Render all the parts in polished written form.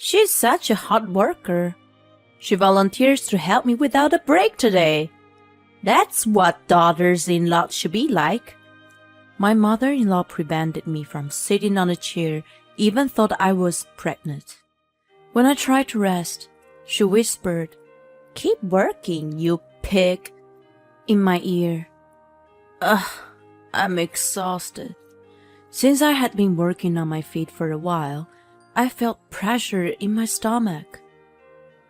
She's such a hard worker. She volunteers to help me without a break today. That's what daughters-in-law should be like. My mother-in-law prevented me from sitting on a chair, even thought I was pregnant. When I tried to rest, she whispered, "Keep working, you pig," in my ear. Ugh, I'm exhausted. Since I had been working on my feet for a while, I felt pressure in my stomach.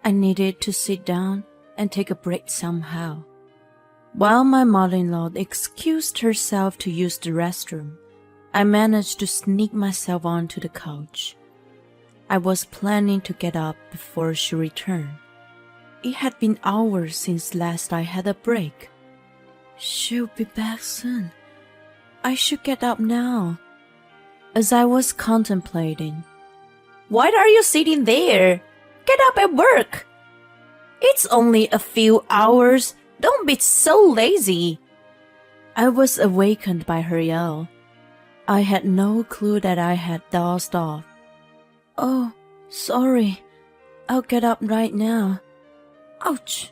I needed to sit down and take a break somehow. While my mother-in-law excused herself to use the restroom, I managed to sneak myself onto the couch. I was planning to get up before she returned. It had been hours since last I had a break. She'll be back soon. I should get up now. As I was contemplating, "Why are you sitting there? Get up and work. It's only a few hours. Don't be so lazy." I was awakened by her yell. I had no clue that I had dozed off. "Oh, sorry. I'll get up right now." Ouch!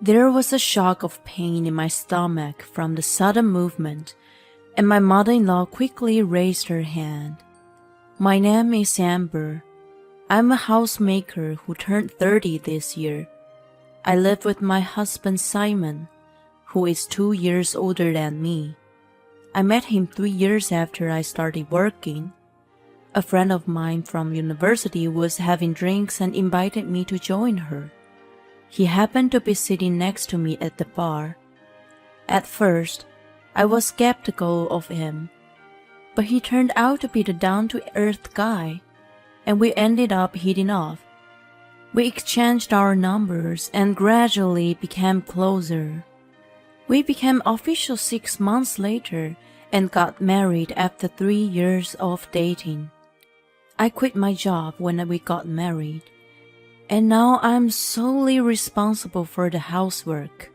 There was a shock of pain in my stomach from the sudden movement, and my mother-in-law quickly raised her hand. "My name is Amber. I'm a housemaker who turned 30 this year. I live with my husband Simon, who is 2 years older than me. I met him 3 years after I started working. A friend of mine from university was having drinks and invited me to join her. He happened to be sitting next to me at the bar. At first, I was skeptical of him, but he turned out to be the down-to-earth guy, and we ended up hitting off. We exchanged our numbers and gradually became closer. We became official 6 months later and got married after 3 years of dating. I quit my job when we got married, and now I'm solely responsible for the housework.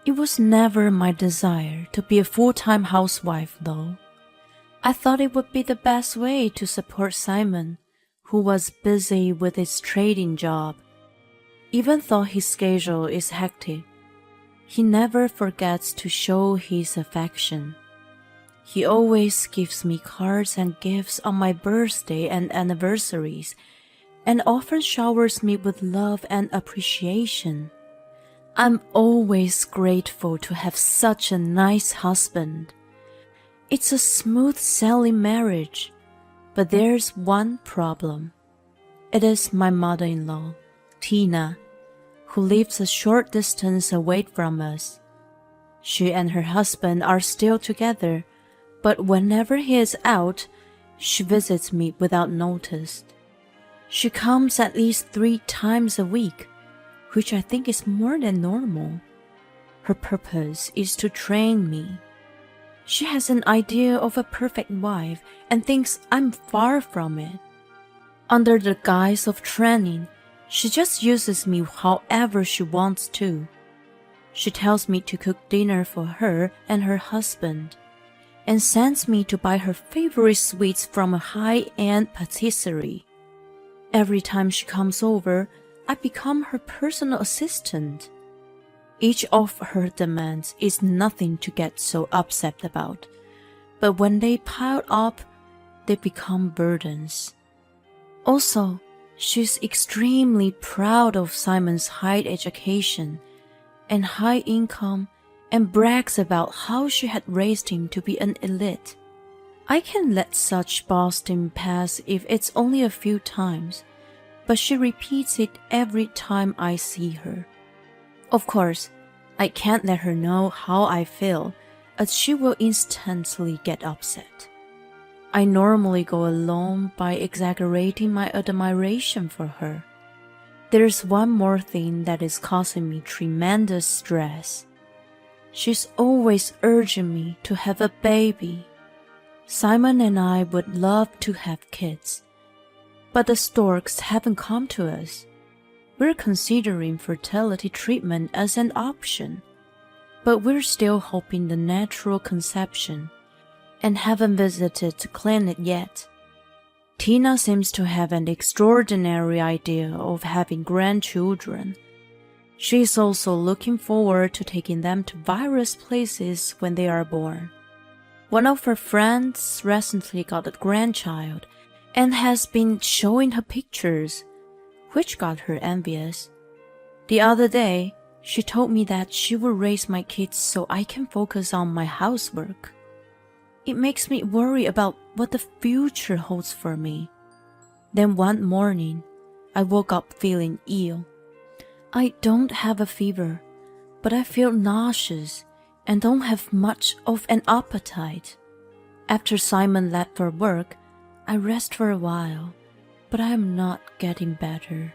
It was never my desire to be a full-time housewife, though. I thought it would be the best way to support Simon, who was busy with his trading job. Even though his schedule is hectic, he never forgets to show his affection. He always gives me cards and gifts on my birthday and anniversaries, and often showers me with love and appreciation. I'm always grateful to have such a nice husband. It's a smooth sailing marriage, but there's one problem. It is my mother-in-law, Tina, who lives a short distance away from us. She and her husband are still together, but whenever he is out, she visits me without notice. She comes at least 3 times a week, which I think is more than normal. Her purpose is to train me. She has an idea of a perfect wife and thinks I'm far from it. Under the guise of training, she just uses me however she wants to. She tells me to cook dinner for her and her husband, and sends me to buy her favorite sweets from a high-end patisserie. Every time she comes over, I become her personal assistant. Each of her demands is nothing to get so upset about, but when they pile up, they become burdens. Also, she's extremely proud of Simon's high education and high income, and brags about how she had raised him to be an elite. I can let such boasting pass if it's only a few times, but she repeats it every time I see her. Of course, I can't let her know how I feel, as she will instantly get upset. I normally go along by exaggerating my admiration for her. There's one more thing that is causing me tremendous stress. She's always urging me to have a baby. Simon and I would love to have kids, but the storks haven't come to us. We're considering fertility treatment as an option, but we're still hoping the natural conception and haven't visited the clinic yet. Tina seems to have an extraordinary idea of having grandchildren. She is also looking forward to taking them to various places when they are born. One of her friends recently got a grandchild and has been showing her pictures, which got her envious. The other day, she told me that she will raise my kids so I can focus on my housework. It makes me worry about what the future holds for me. Then one morning, I woke up feeling ill. I don't have a fever, but I feel nauseous and don't have much of an appetite. After Simon left for work, I rest for a while, but I am not getting better.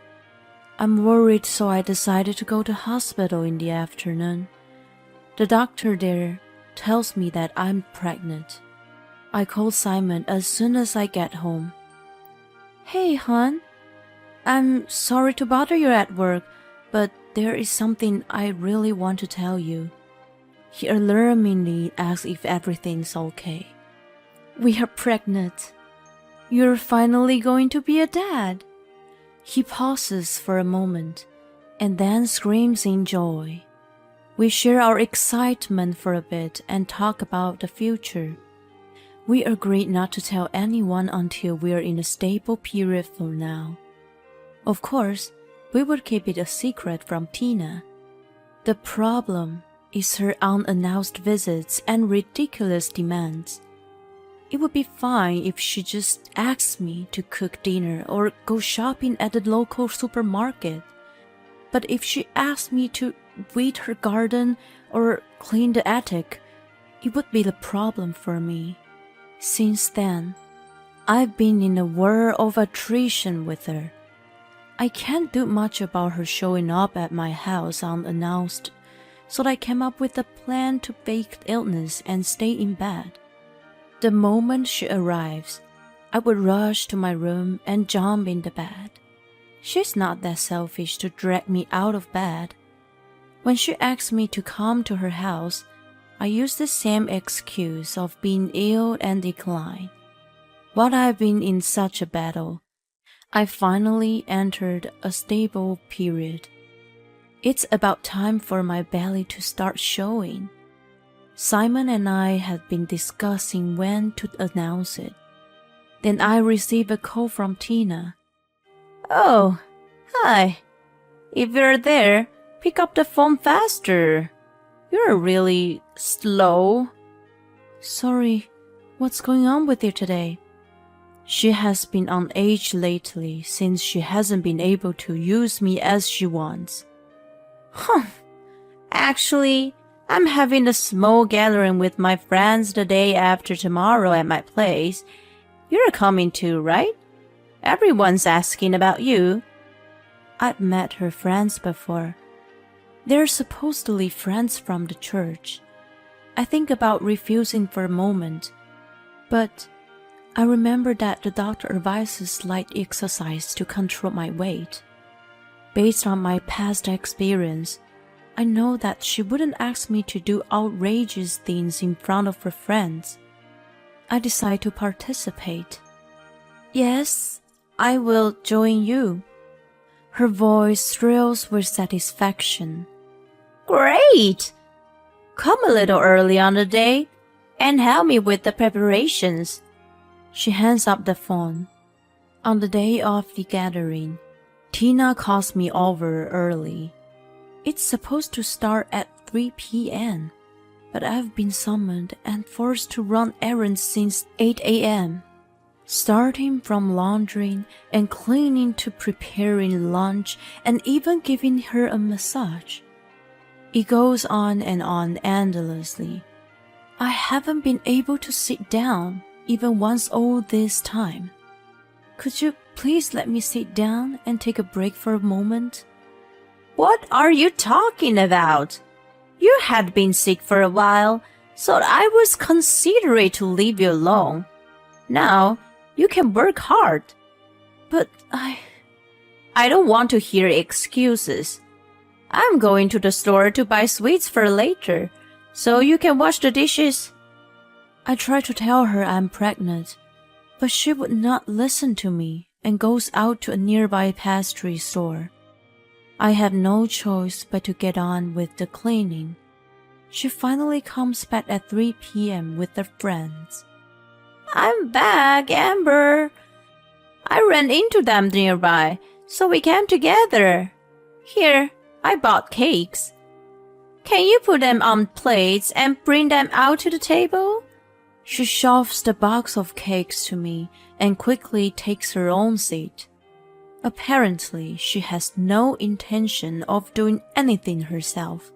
I'm worried, so I decided to go to hospital in the afternoon. The doctor there tells me that I'm pregnant. I call Simon as soon as I get home. Hey, hon. I'm sorry to bother you at work, but there is something I really want to tell you. He alarmingly asks if everything's okay. We are pregnant. You're finally going to be a dad. He pauses for a moment and then screams in joy. We share our excitement for a bit and talk about the future. We agreed not to tell anyone until we're in a stable period for now. Of course, we would keep it a secret from Tina. The problem is her unannounced visits and ridiculous demands. It would be fine if she just asked me to cook dinner or go shopping at the local supermarket. But if she asked me to weed her garden or clean the attic, it would be the problem for me. Since then, I've been in a whirl of attrition with her. I can't do much about her showing up at my house unannounced, so I came up with a plan to fake illness and stay in bed. The moment she arrives, I would rush to my room and jump in the bed. She's not that selfish to drag me out of bed. When she asks me to come to her house, I use the same excuse of being ill and decline. While I've been in such a battle, I finally entered a stable period. It's about time for my belly to start showing. Simon and I had been discussing when to announce it. Then I received a call from Tina. Oh, hi. If you're there, pick up the phone faster. You're really slow. Sorry, what's going on with you today? She has been on edge lately since she hasn't been able to use me as she wants. Actually, I'm having a small gathering with my friends the day after tomorrow at my place. You're coming too, right? Everyone's asking about you. I've met her friends before. They're supposedly friends from the church. I think about refusing for a moment, but I remember that the doctor advises light exercise to control my weight. Based on my past experience, I know that she wouldn't ask me to do outrageous things in front of her friends. I decide to participate. Yes, I will join you. Her voice thrills with satisfaction. Great! Come a little early on the day and help me with the preparations. She hands up the phone. On the day of the gathering, Tina calls me over early. It's supposed to start at 3 p.m., but I've been summoned and forced to run errands since 8 a.m., starting from laundering and cleaning to preparing lunch and even giving her a massage. It goes on and on endlessly. I haven't been able to sit down even once all this time. Could you please let me sit down and take a break for a moment? What are you talking about? You had been sick for a while, so I was considerate to leave you alone. Now, you can work hard. But I don't want to hear excuses. I'm going to the store to buy sweets for later, so you can wash the dishes. I try to tell her I'm pregnant, But she would not listen to me and goes out to a nearby pastry store. I have no choice but to get on with the cleaning. She finally comes back at 3 p.m. with her friends. I'm back, Amber. I ran into them nearby, so we came together. Here, I bought cakes. Can you put them on plates and bring them out to the table? She shoves the box of cakes to me and quickly takes her own seat. Apparently, she has no intention of doing anything herself.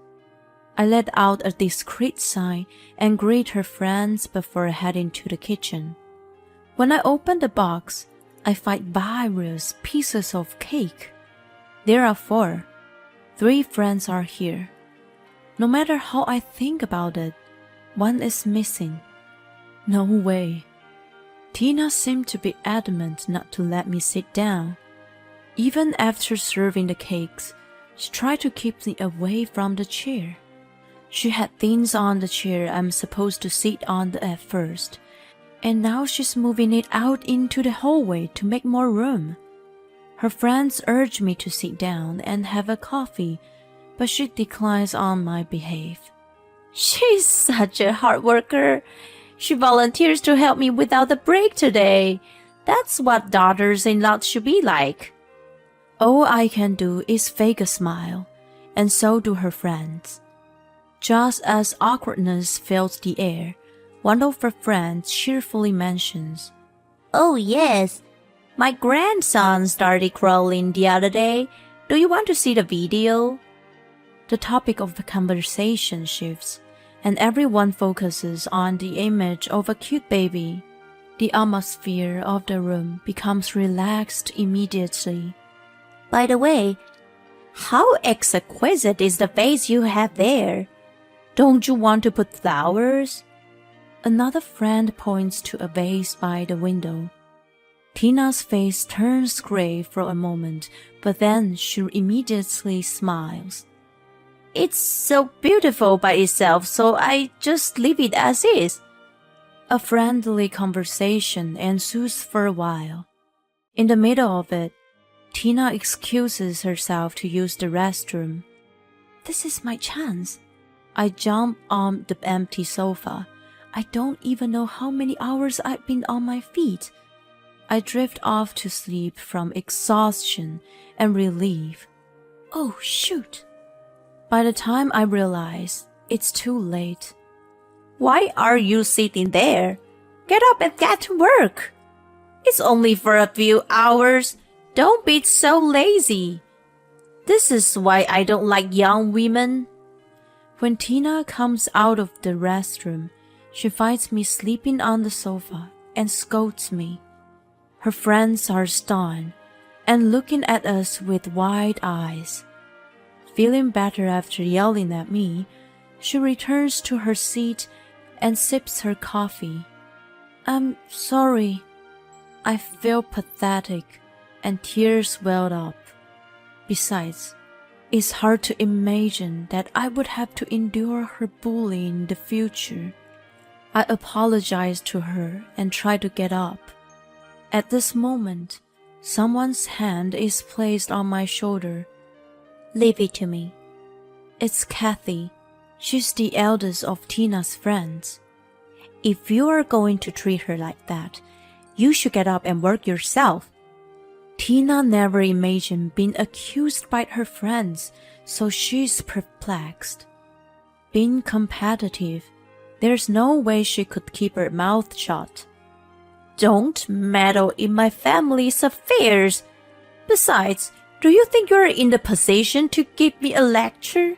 I let out a discreet sigh and greet her friends before heading to the kitchen. When I open the box, I find various pieces of cake. There are 4. 3 friends are here. No matter how I think about it, one is missing. No way. Tina seemed to be adamant not to let me sit down. Even after serving the cakes, she tried to keep me away from the chair. She had things on the chair I'm supposed to sit on at first, and now she's moving it out into the hallway to make more room. Her friends urge me to sit down and have a coffee, but she declines on my behalf. She's such a hard worker. She volunteers to help me without a break today. That's what daughters-in-law should be like. All I can do is fake a smile, and so do her friends. Just as awkwardness fills the air, one of her friends cheerfully mentions, Oh yes, my grandson started crawling the other day. Do you want to see the video? The topic of the conversation shifts, and everyone focuses on the image of a cute baby. The atmosphere of the room becomes relaxed immediately. By the way, how exquisite is the vase you have there? Don't you want to put flowers? Another friend points to a vase by the window. Tina's face turns gray for a moment, but then she immediately smiles. It's so beautiful by itself, so I just leave it as is. A friendly conversation ensues for a while. In the middle of it, Tina excuses herself to use the restroom. This is my chance. I jump on the empty sofa. I don't even know how many hours I've been on my feet. I drift off to sleep from exhaustion and relief. Oh, shoot. By the time I realize, it's too late. Why are you sitting there? Get up and get to work. It's only for a few hours. Don't be so lazy. This is why I don't like young women. When Tina comes out of the restroom, she finds me sleeping on the sofa and scolds me. Her friends are stunned and looking at us with wide eyes. Feeling better after yelling at me, she returns to her seat and sips her coffee. I'm sorry. I feel pathetic and tears welled up. Besides, it's hard to imagine that I would have to endure her bullying in the future. I apologize to her and try to get up. At this moment, someone's hand is placed on my shoulder. Leave it to me. It's Kathy. She's the eldest of Tina's friends. If you are going to treat her like that, you should get up and work yourself. Tina never imagined being accused by her friends, so she's perplexed. Being competitive, there's no way she could keep her mouth shut. Don't meddle in my family's affairs. Besides, do you think you're in the position to give me a lecture?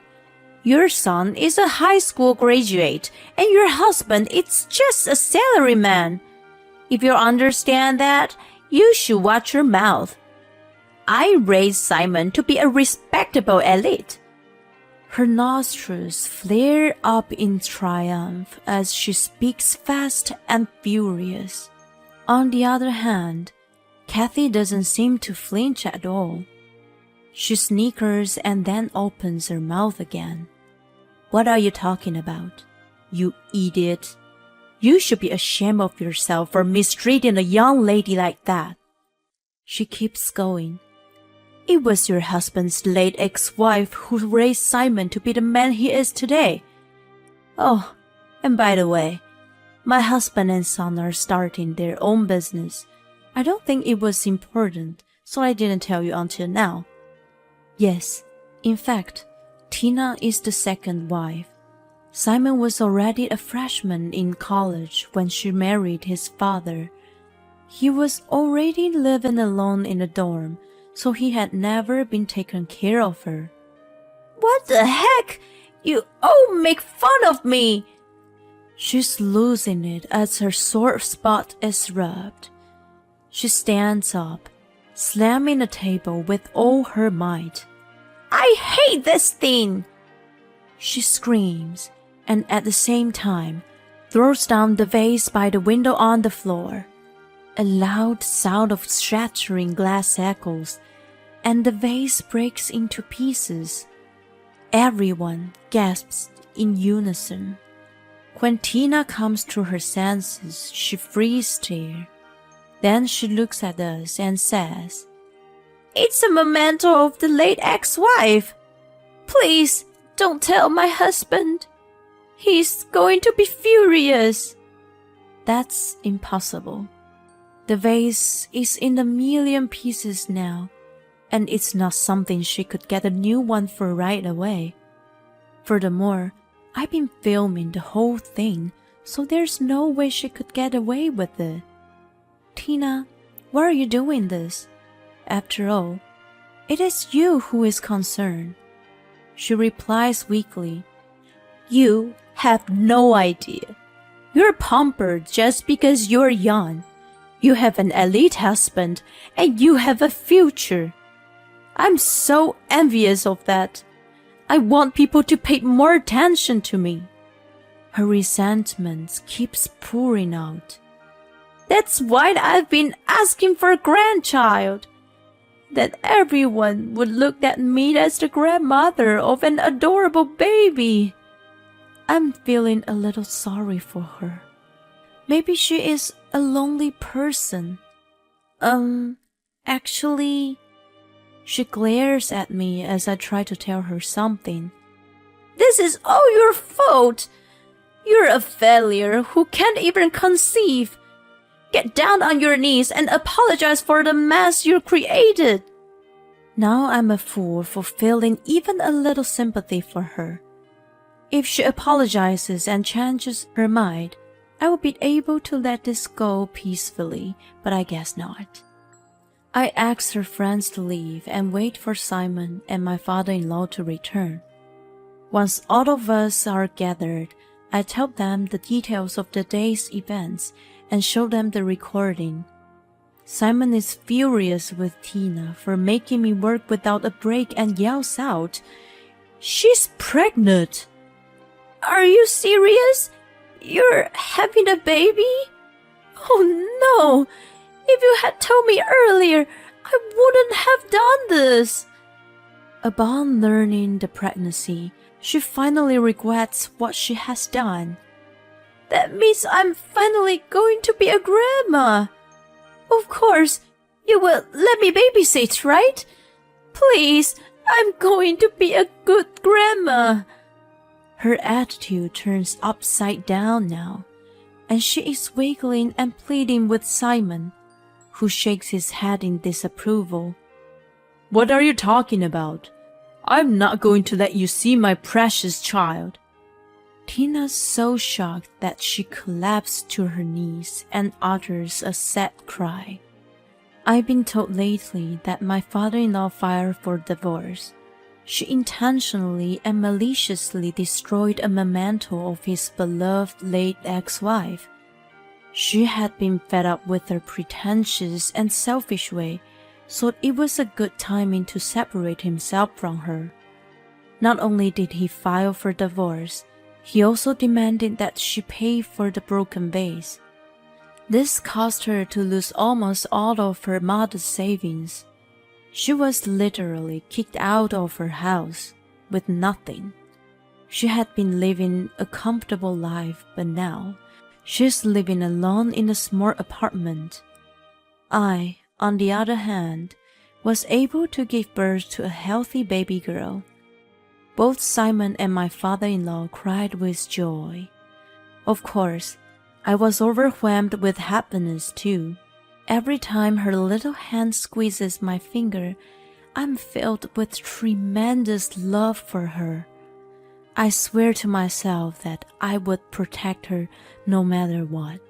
Your son is a high school graduate, and your husband is just a salaryman. If you understand that, you should watch your mouth. I raised Simon to be a respectable elite. Her nostrils flare up in triumph as she speaks fast and furious. On the other hand, Kathy doesn't seem to flinch at all. She snickers and then opens her mouth again. What are you talking about, you idiot? You should be ashamed of yourself for mistreating a young lady like that. She keeps going. It was your husband's late ex-wife who raised Simon to be the man he is today. Oh, and by the way, my husband and son are starting their own business. I don't think it was important, so I didn't tell you until now. Yes, in fact, Tina is the second wife. Simon was already a freshman in college when she married his father. He was already living alone in a dorm, so he had never been taken care of her. What the heck? You all make fun of me! She's losing it as her sore spot is rubbed. She stands up, slamming the table with all her might. I hate this thing! She screams, and at the same time, throws down the vase by the window on the floor. A loud sound of shattering glass echoes, and the vase breaks into pieces. Everyone gasps in unison. When Tina comes to her senses, she freezes there. Then she looks at us and says, It's a memento of the late ex-wife. Please don't tell my husband. He's going to be furious. That's impossible. The vase is in a million pieces now, and it's not something she could get a new one for right away. Furthermore, I've been filming the whole thing, so there's no way she could get away with it. Tina, why are you doing this? After all, it is you who is concerned. She replies weakly, You have no idea. You're pampered just because you're young. You have an elite husband, and you have a future. I'm so envious of that. I want people to pay more attention to me. Her resentment keeps pouring out. That's why I've been asking for a grandchild. That everyone would look at me as the grandmother of an adorable baby. I'm feeling a little sorry for her. Maybe she is a lonely person. Actually, she glares at me as I try to tell her something. This is all your fault. You're a failure who can't even conceive. Get down on your knees and apologize for the mess you created. Now I'm a fool for feeling even a little sympathy for her. If she apologizes and changes her mind, I will be able to let this go peacefully, but I guess not. I ask her friends to leave and wait for Simon and my father-in-law to return. Once all of us are gathered, I tell them the details of the day's events and show them the recording. Simon is furious with Tina for making me work without a break and yells out, She's pregnant! Are you serious? You're having a baby? Oh no! If you had told me earlier, I wouldn't have done this. Upon learning the pregnancy, she finally regrets what she has done. That means I'm finally going to be a grandma. Of course, you will let me babysit, right? Please, I'm going to be a good grandma. Her attitude turns upside down now, and she is wiggling and pleading with Simon, who shakes his head in disapproval. What are you talking about? I'm not going to let you see my precious child. Tina's so shocked that she collapsed to her knees and utters a sad cry. I've been told lately that my father-in-law filed for divorce. She intentionally and maliciously destroyed a memento of his beloved late ex-wife. She had been fed up with her pretentious and selfish way, so it was a good timing to separate himself from her. Not only did he file for divorce, he also demanded that she pay for the broken vase. This caused her to lose almost all of her modest savings. She was literally kicked out of her house with nothing. She had been living a comfortable life, but now She's living alone in a small apartment. I, on the other hand, was able to give birth to a healthy baby girl. Both Simon and my father-in-law cried with joy. Of course, I was overwhelmed with happiness too. Every time her little hand squeezes my finger, I'm filled with tremendous love for her. I swear to myself that I would protect her no matter what.